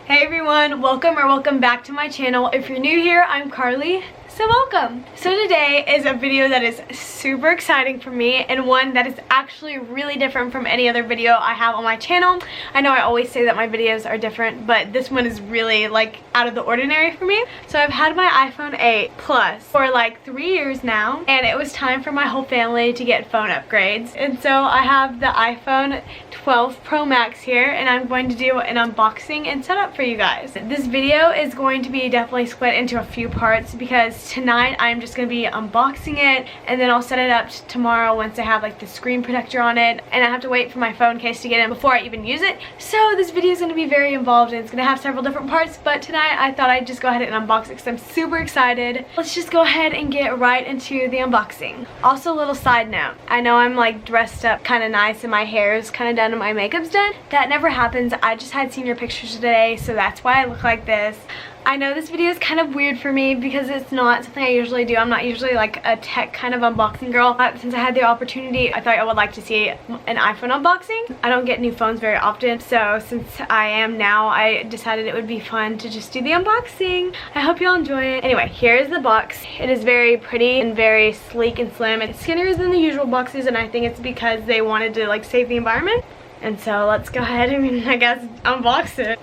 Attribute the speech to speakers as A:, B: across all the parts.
A: Hey everyone, welcome back to my channel. If you're new here, I'm Carlee. So welcome. So today is a video that is super exciting for me and one that is actually really different from any other video I have on my channel. I know I always say that my videos are different, but this one is really like out of the ordinary for me. So I've had my iPhone 8 Plus for like 3 years now, and it was time for my whole family to get phone upgrades. And so I have the iPhone 12 Pro Max here, and I'm going to do an unboxing and setup for you guys. This video is going to be definitely split into a few parts because tonight I'm just going to be unboxing it, and then I'll set it up tomorrow once I have like the screen protector on it, and I have to wait for my phone case to get in before I even use it. So this video is going to be very involved and it's going to have several different parts, but tonight I thought I'd just go ahead and unbox it because I'm super excited. Let's just go ahead and get right into the unboxing. Also, a little side note, I know I'm like dressed up kind of nice and my hair is kind of done and my makeup's done. That never happens. I just had senior pictures today, so that's why I look like this. I know this video is kind of weird for me because it's not something I usually do. I'm not usually like a tech kind of unboxing girl. But since I had the opportunity, I thought I would like to see an iPhone unboxing. I don't get new phones very often, so since I am now, I decided it would be fun to just do the unboxing. I hope y'all enjoy it. Anyway, here's the box. It is very pretty and very sleek and slim. It's skinnier than the usual boxes, and I think it's because they wanted to like save the environment. And so let's go ahead and I guess unbox it.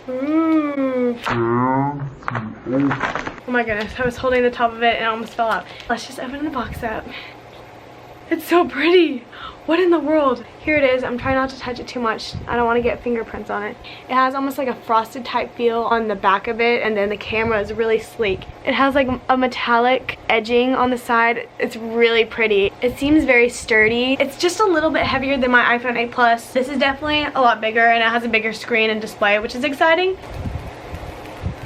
A: Ooh. Oh my goodness, I was holding the top of it and it almost fell out. Let's just open the box up. It's so pretty. What in the world? Here it is. I'm trying not to touch it too much. I don't want to get fingerprints on it. It has almost like a frosted type feel on the back of it, and then the camera is really sleek. It has like a metallic edging on the side. It's really pretty. It seems very sturdy. It's just a little bit heavier than my iPhone 8 Plus. This is definitely a lot bigger, and it has a bigger screen and display, which is exciting.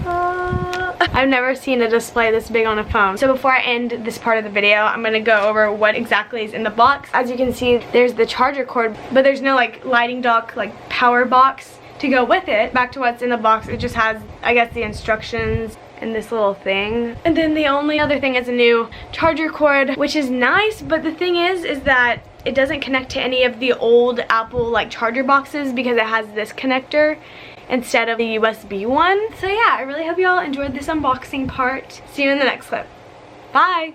A: I've never seen a display this big on a phone. So before I end this part of the video, I'm going to go over what exactly is in the box. As you can see, there's the charger cord, but there's no like lighting dock, like power box to go with it. Back to what's in the box, it just has, I guess, the instructions and this little thing. And then the only other thing is a new charger cord, which is nice, but the thing is that it doesn't connect to any of the old Apple like charger boxes because it has this connector instead of the USB one. So yeah, I really hope you all enjoyed this unboxing part. See you in the next clip. Bye!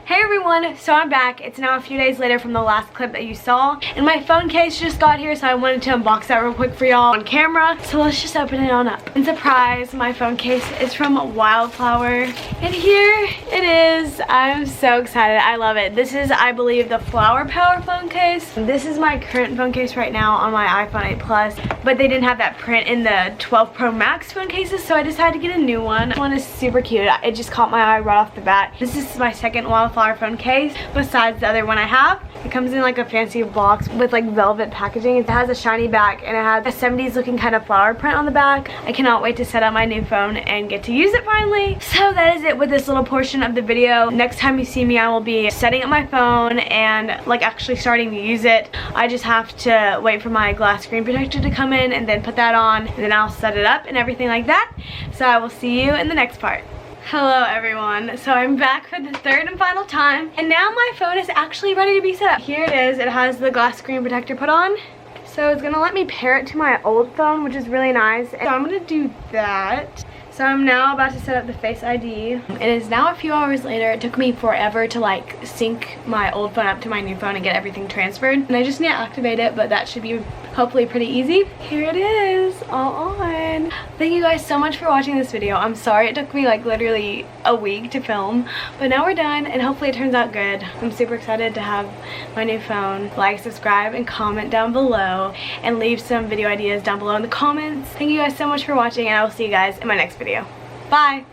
A: Hey everyone, so I'm back. It's now a few days later from the last clip that you saw, and my phone case just got here, so I wanted to unbox that real quick for y'all on camera. So let's just open it on up. And surprise, my phone case is from Wildflower, and here it is. I'm so excited. I love it. This is, I believe, the Flower Power phone case. This is my current phone case right now on my iPhone 8 Plus, but they didn't have that print in the 12 Pro Max phone cases, so I decided to get a new one. This one is super cute. It just caught my eye right off the bat. This is my second Wildflower phone case besides the other one I have. It comes in like a fancy box with like velvet packaging. It has a shiny back and it has a 70s looking kind of flower print on the back. I cannot wait to set up my new phone and get to use it finally. So that is it with this little portion of the video. Next time you see me, I will be setting up my phone and like actually starting to use it. I just have to wait for my glass screen protector to come in and then put that on, and then I'll set it up and everything like that. So I will see you in the next part. Hello everyone, so I'm back for the third and final time, and now my phone is actually ready to be set up. Here it is. It has the glass screen protector put on, so it's gonna let me pair it to my old phone, which is really nice. So I'm gonna do that. So I'm now about to set up the Face ID. It is now a few hours later. It took me forever to like sync my old phone up to my new phone and get everything transferred, and I just need to activate it, but that should be hopefully pretty easy. Here it is, all on. Thank you guys so much for watching this video. I'm sorry it took me like literally a week to film, but now we're done and hopefully it turns out good. I'm super excited to have my new phone. Like, subscribe, and comment down below, and leave some video ideas down below in the comments. Thank you guys so much for watching, and I will see you guys in my next video. Bye!